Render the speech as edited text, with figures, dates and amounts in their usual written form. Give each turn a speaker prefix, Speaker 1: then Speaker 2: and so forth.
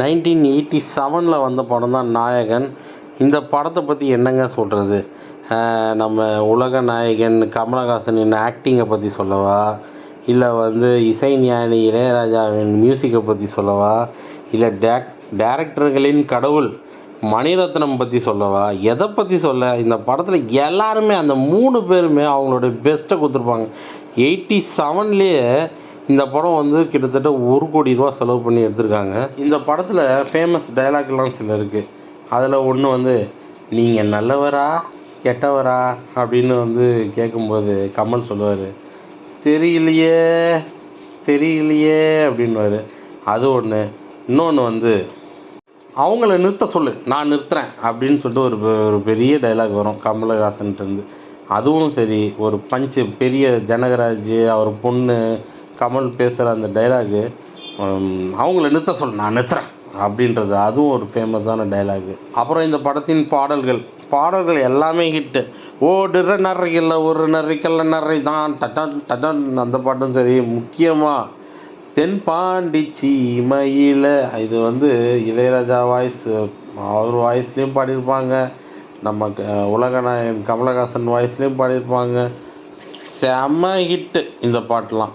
Speaker 1: 1987 வந்த படம் தான் நாயகன். இந்த படத்தை பற்றி என்னங்க சொல்கிறது? நம்ம உலக நாயகன் கமலஹாசனின் ஆக்டிங்கை பற்றி சொல்லவா, இல்லை இசைஞானி இளையராஜாவின் மியூசிக்கை பற்றி சொல்லவா, இல்லை டேரக்டர்களின் கடவுள் மணிரத்னம் பற்றி சொல்லவா, எதை பற்றி சொல்ல? இந்த படத்தில் எல்லாருமே அந்த 3 பேருமே அவங்களுடைய பெஸ்ட்டை கொடுத்துருப்பாங்க. 87லேயே இந்த படம் கிட்டத்தட்ட 1 கோடி ரூபா செலவு பண்ணி எடுத்திருக்காங்க. இந்த படத்தில் ஃபேமஸ் டைலாக்லாம் சில இருக்குது. அதில் ஒன்று நீங்கள் நல்லவரா கெட்டவரா அப்படின்னு கேட்கும்போது கமல் சொல்லுவார், தெரியலையே தெரியலையே அப்படின்வார். அது ஒன்று. இன்னொன்று அவங்கள நிறுத்த சொல்லு, நான் நிறுத்துறேன் அப்படின்னு சொல்லிட்டு ஒரு பெரிய டைலாக் வரும் கமலஹாசன்ட்டு. அதுவும் சரி, ஒரு பஞ்சு பெரிய ஜனகராஜ் அவர் பொண்ணு கமல் பேசுகிற அந்த டைலாகு, அவங்கள நிறுத்த சொல்லு நான் நிறுத்துறேன் அப்படின்றது, அதுவும் ஒரு ஃபேமஸான டைலாகு. அப்புறம் இந்த படத்தின் பாடல்கள் எல்லாமே ஹிட்டு. ஓடுற நரையில் ஒரு நரிக்கல்ல நரை தான் டட்டன் டட்டன், அந்த பாட்டும் சரி. முக்கியமாக தென்பாண்டி சீமையில் இது இளையராஜா வாய்ஸ், அவர் வாய்ஸ்லேயும் பாடியிருப்பாங்க, நம்ம உலகநாயகன் கமலஹாசன் வாய்ஸ்லேயும் பாடியிருப்பாங்க. செம்ம ஹிட்டு இந்த பாட்டெலாம்.